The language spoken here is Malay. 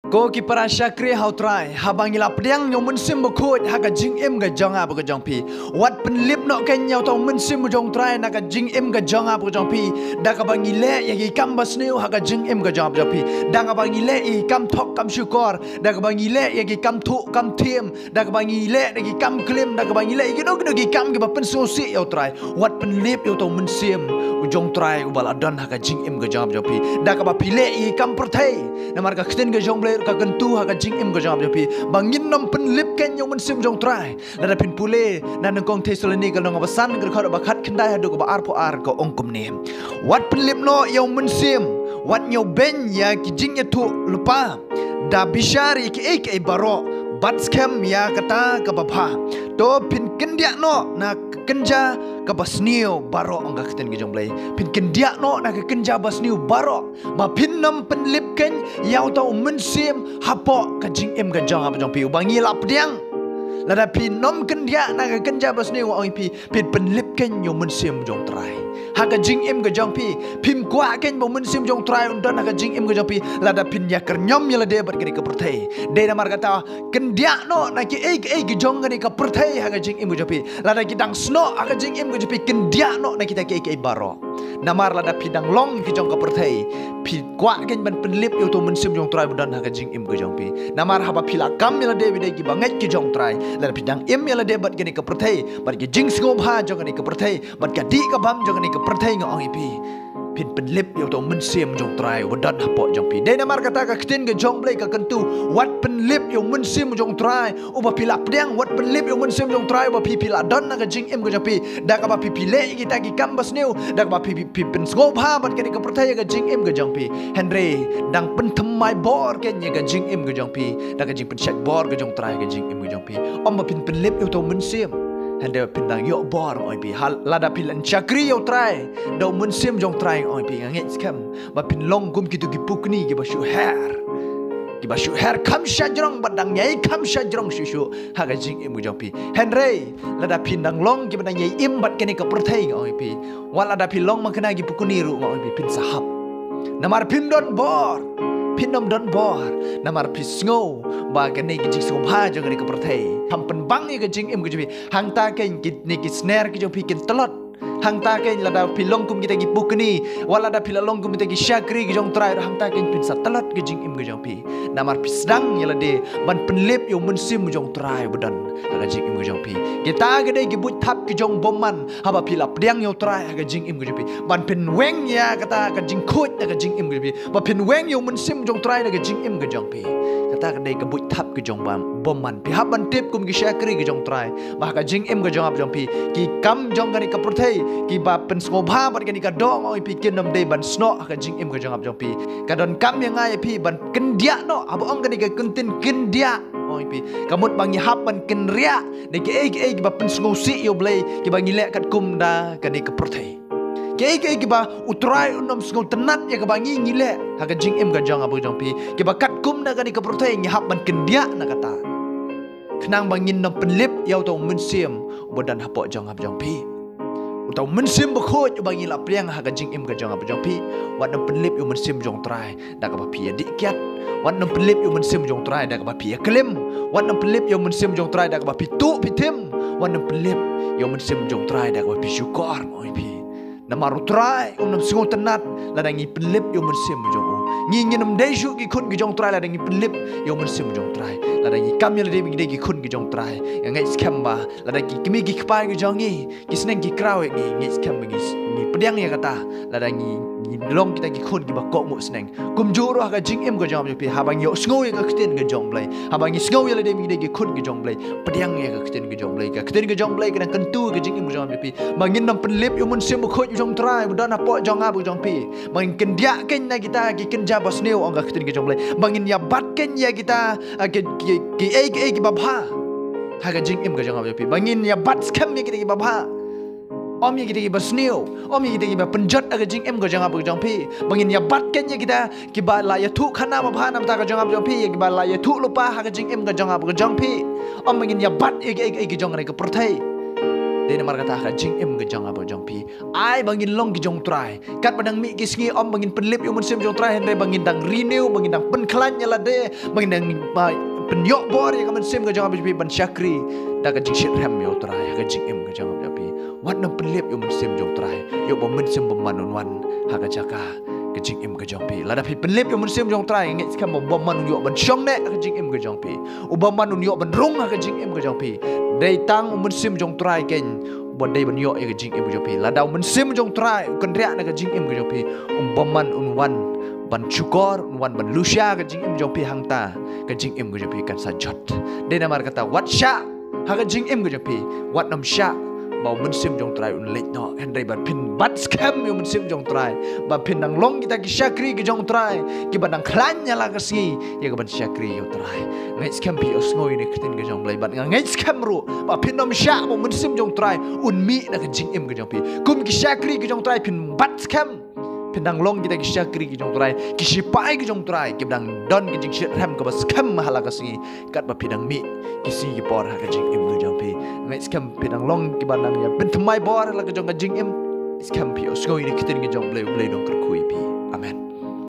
Ko ki para syakri hau try habang ila pediang nyo mensim bekut haga jing im ga jonga bu jong pi wat penlip no ken nyaw tau mensim jong try na ga jing im ga jonga bu jong pi da ka bang ile ya gi kam basniu haga jing im ga jong bu jong pi da ka bang ile i kam thok kam syukor da ka bang ile ya gi kam thu kam thiem da ka bang ile da gi kam klim da ka bang ile gi do gi kam gi ba pen so si yaw try wat penlip yaw tau mensim jong try ubal adan haga jing im ga jong bu jong pi da ka ba pile i kam perthai na mar ka khten ga jong ka kentu haga jing im ga jam japi bangin nom penlip ken yong mensim jong try lada pin pule nan kong Thessaloni ka nong basan ka khar ba khat khandai hadu ka ba arpo ar ka ongkum ne wat penlip no yong mensim wat nyo ben ya ki jing ya tu lupa da bishari ki ek e baro bat scam ya kata ka bapha to pin kendia no na kenja ka basniu baro ong ka khten ki jong blai pin kendia no na ka kenja basniu baro ma pin nom penlip ken yaw tau mensim hapo ka jing em ka jong apa jong pi ubangi lap diang lada pin nom kendia na ka kenja basniu ong pi pin penlip ken yo mensim jong trai haga jing em ga jong pi pim kwa ken bo mensim jong trai undon haga jing em ga jong pi lada pin ya kernyom ya lade bat kini ka perthai de na mar kata kendia no na ki ei jong ga ni ka perthai haga jing em ga jong pi lada ki dang sno haga jing em ga jong pi kendia no na kita ki ei baro namar lada pidang long ki jong ka perthai pi kwa ken ban penlip yo to mensim jong trai undon haga jing em ga jong pi namar haba pila kam ya lade bidai ki banget ki jong trai lada pidang em ya lade bat kini ka perthai bat ki jing sngom ha jong ni ka perthai bat ka di ka bam jong ni ka perthai ngong ipi pin penlip yo to mensim jong trai wadan hapo jong pi de namar kata ka khtin ga jong blai ka kentu wat penlip yo mensim jong trai uba pila pdiang wat penlip yo mensim jong trai ba pi pila don na ga jing em ga jong pi da ka ba pi pile kita gi kambas new da ka ba pi pen sgo bha bat ka ni ka perthai ga jing em ga jong pi henry dang pen thamai bor ken ye ga jing em ga jong pi da ka jing pen chat bor ga jong trai ga jing em ga jong pi om ba pin penlip yo to mensim hande pindang yo bor oi pi hal lada pilan chakri yo try do mensim jong try oi pi nget skam ba pin long gum kitu gi pukni gi ba shu her kam shajrong badang nyai kam shajrong shu haga jing im jong pi henry lada pindang long gi badang nyai im bat kene ka perthai oi pi wala da pi long makna gi pukuni ru oi pi pin sahab namar pindon bor pinom don bor namar pisngo ba kene gi jing sum ha jong ni ka perthai tham pen bang ni ga jing im ga jibi hang ta ken ki ni ki snare ki jong pi ken telot hang ta ken la da pilong kum kita gi pukni wala da pilong kum kita gi syakri gi jong trai hang ta ken pin sa telot gi jing im ga jong pi namar pisdang ya la de ban penlip yo mensim jong trai bedan ga jing im ga jong pi kita ga de gi but thap gi jong bomman haba pilap diang yo trai ga jing im ga jong pi ban pen weng ya kata ga jing khut ga jing im ga pi ba pen weng yo mensim jong trai ga jing im ga jong pi kata ga de ga but thap gi jong bomman pi haban tip kum gi syakri gi jong trai ba ga jing im ga jong ap jong pi ki kam jong ga ni ka perthai ki ba pen skobha bat ga ni ka dong oi pi ken nam de ban sno ga jing im ga jong ap jong pi ka don kam yang ngai pi ban kendia no abo ong ga ni ka kuntin kendia oi pi kamut bangi hap ban kenria de ki ei ba pen sko si yo blai ki bangi le kat kum da ga ni ka perthai ki ba utrai unom sko tenat ya ka bangi ngile ha ga jing im ga jong ap jong pi ki ba kat kum da ga ni ka perthai ngi hap ban kendia na kata kenang bangin nom penlip yaw to mensim bodan hapo jong ap jong pi utau mensim bekhot bangi la priang ha ga jing im ga jong ap jong pi wat nom penlip yo mensim jong trai da ka ba pi dik kiat wat nom penlip yo mensim jong trai da ka ba pi klim wat nom penlip yo mensim jong trai da ka ba pi tu pi tim wat nom penlip yo mensim jong trai da ka ba pi syukor oi pi namaru trai nom singo tenat la dangi penlip yo mensim jong ngi nginum dai shu gi khun gi jong trai la dangi penlip yo mensim jong trai la dangi kam yel de gi khun gi jong trai yang ngai skam ba la dangi kimi gi kpai gi jong ngi gi sneng gi kraw gi ngai skam gi ni pediang ya kata la dangi long kita gi khun gi ba ko mu sneng kum juro ha ga jing em ga jong pi ha bang yo sngo ya ga khten ga jong blai ha bang sngo yel de gi khun gi jong blai pediang ya ga khten gi jong blai ga khten gi jong blai ga kan tu ga jing em ga jong pi bangin nam penlip yo mensim bu khot jong trai bu dan apo jong a bu jong pi bangin ken dia ken na kita gi ken ja bas neu ong ga khten gi jong blai bangin ya bat ken ya kita ki ei ki babha ha ga jing em ga jong pi bangin ya bat skam ya kita gi babha om ya kita gi bas neu om ya kita gi ba penjat ga jing em ga jong a bu jong pi bangin ya bat ken ya kita ki ba la ya thu khana babha nam ta ga jong a bu jong pi ya ki ba la ya thu lupa ha ga jing em ga jong a bu jong pi om bangin ya bat ei ki jong ga ka perthai de namar kata ha jing em ga jong a bu jong pi ai bangin long ki jong trai kat padang mi kisngi om bangin penlip yo mun sim jong trai henre bangin dang renew bangin dang penklan nyala de bangin dang penyok bor ya kaman sim ka jong abi ban syakri da ka jing shit ram yo trai ka jing em ka jong abi wat nam penlip yo mun sim jong trai yo bo mun sim bemanun wan ha ka jaka ka jing em ka jong pi lada pi penlip yo mun sim jong trai ngai skam bo man yo ban syong ne ka jing em ka jong pi u bo man yo ban rong ha ka jing em ka jong pi dei tang mun sim jong trai ken bon dei ban yo e ka jing em ka jong pi lada mun sim jong trai kan ria na ka jing em ka jong pi bo man wan ban chukor wan ban lucia ka jing em jong pi hang ta ka jing em ka jong pi kan sa jot dei na mar kata wat sha ha ka jing em ka jong pi wat nam sha bau mun sim jong trai un lek no hendai bat pin bat scam yo mun sim jong trai ba pin dang long kita ki syakri ki jong trai ki badang klan nya la ka si ya ka ban syakri yo trai ngai scam pi os ngoi ni kitin ka jong blai bat ngai scam ru ba pin nom sha bau mun sim jong trai un mi na ka jing em ka jong pi kum ki syakri ki jong trai pin bat scam pindang long kita ki syakri ki jong trai ki sipai ki jong trai ki dang don ki jing shit ram ka bas kam mahala ka si kat ba pindang mi ki si ki por ha ka jing em ka jong pi ngai skam pindang long ki banang ya ben thmai bor la ka jong ka jing em skam pi os ngoi ni kitin ki jong blai dong kar kui pi amen.